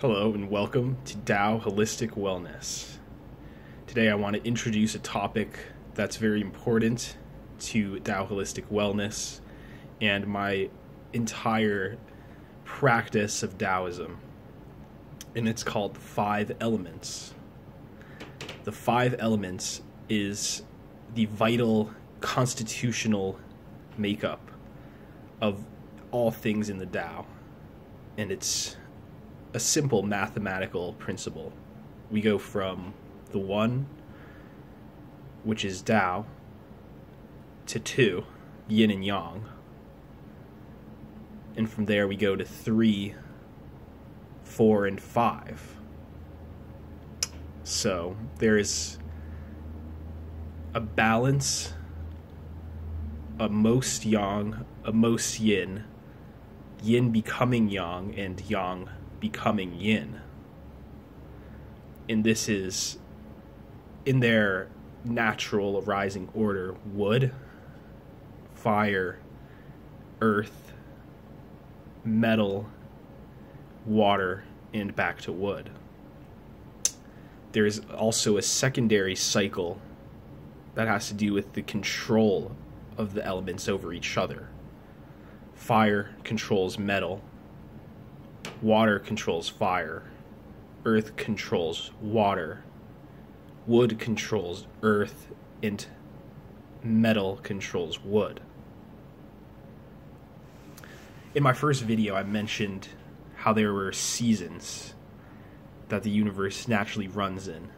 Hello and welcome to Tao Holistic Wellness. Today I want to introduce a topic that's very important to Tao Holistic Wellness and my entire practice of Taoism. And it's called the 5 Elements. The 5 Elements is the vital constitutional makeup of all things in the Tao. And it's a simple mathematical principle. We go from the 1, which is Tao, to 2, yin and yang. And from there we go to 3, 4, and 5. So there is a balance, a most yang, a most yin, yin becoming yang, and yang becoming yin. And this is in their natural arising order: wood, fire, earth, metal, water, and back to wood. There's also a secondary cycle that has to do with the control of the elements over each other. Fire controls metal, water controls fire, earth controls water, wood controls earth, and metal controls wood. In my first video, I mentioned how there were seasons that the universe naturally runs in,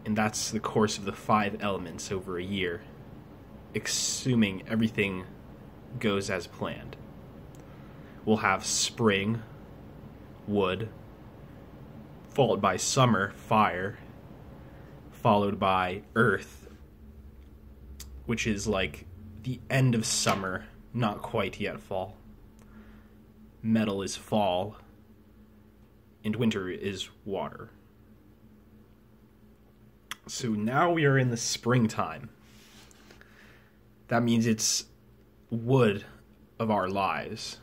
and that's the course of the 5 elements over a year, assuming everything goes as planned. We'll have spring, wood, followed by summer, fire, followed by earth, which is like the end of summer, not quite yet fall. Metal is fall, and winter is water. So now we are in the springtime. That means it's wood of our lives.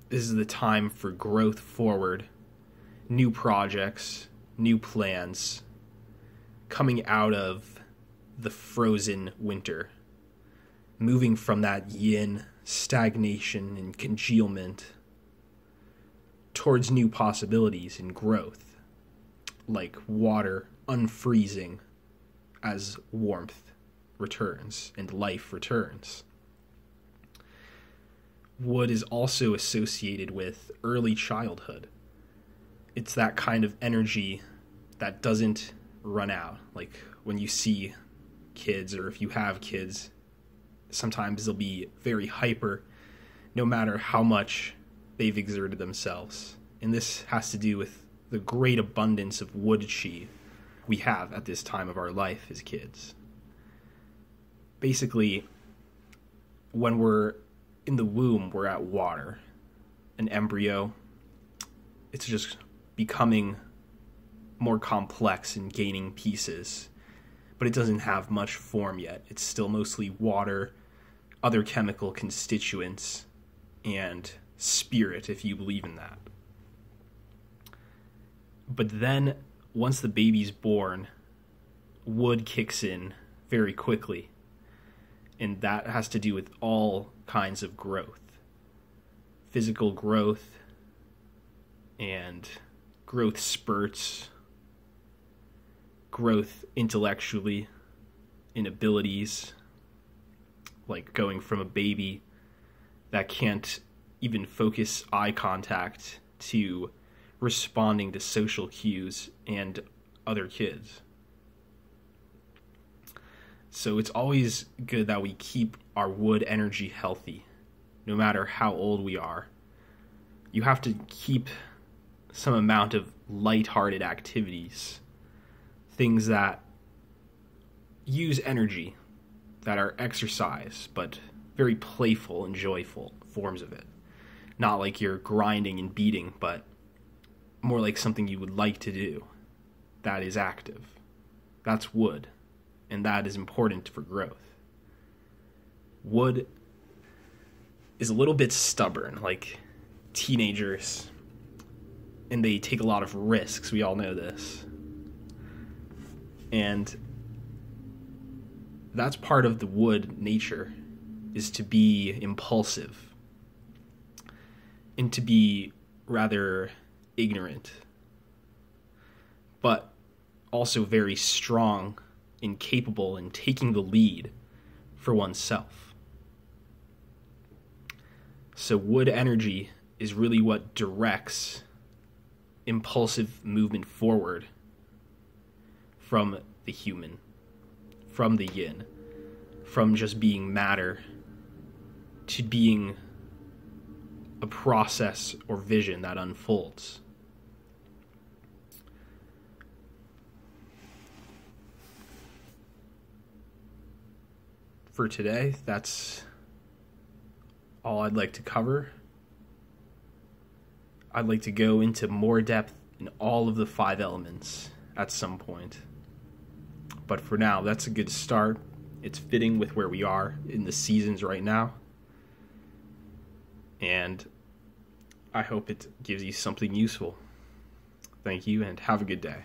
This is the time for growth forward, new projects, new plans, coming out of the frozen winter, moving from that yin, stagnation and congealment, towards new possibilities and growth, like water unfreezing as warmth returns and life returns. Wood is also associated with early childhood. It's that kind of energy that doesn't run out. Like when you see kids, or if you have kids, sometimes they'll be very hyper no matter how much they've exerted themselves. And this has to do with the great abundance of wood chi we have at this time of our life as kids. Basically, when we're in the womb, we're at water. An embryo, it's just becoming more complex and gaining pieces, but it doesn't have much form yet. It's still mostly water, other chemical constituents, and spirit, if you believe in that. But then, once the baby's born, wood kicks in very quickly. And that has to do with all kinds of growth. Physical growth and growth spurts, growth intellectually in abilities, like going from a baby that can't even focus eye contact to responding to social cues and other kids. So it's always good that we keep our wood energy healthy, no matter how old we are. You have to keep some amount of lighthearted activities, things that use energy, that are exercise, but very playful and joyful forms of it. Not like you're grinding and beating, but more like something you would like to do that is active. That's wood. And that is important for growth. Wood is a little bit stubborn, like teenagers and they take a lot of risks. We all know this. And that's part of the wood nature, is to be impulsive and to be rather ignorant, but also very strong and capable in taking the lead for oneself. So wood energy is really what directs impulsive movement forward from the human, from the yin, from just being matter to being a process or vision that unfolds. For today, that's all I'd like to cover. I'd like to go into more depth in all of the 5 elements at some point. But for now, that's a good start. It's fitting with where we are in the seasons right now. And I hope it gives you something useful. Thank you, and have a good day.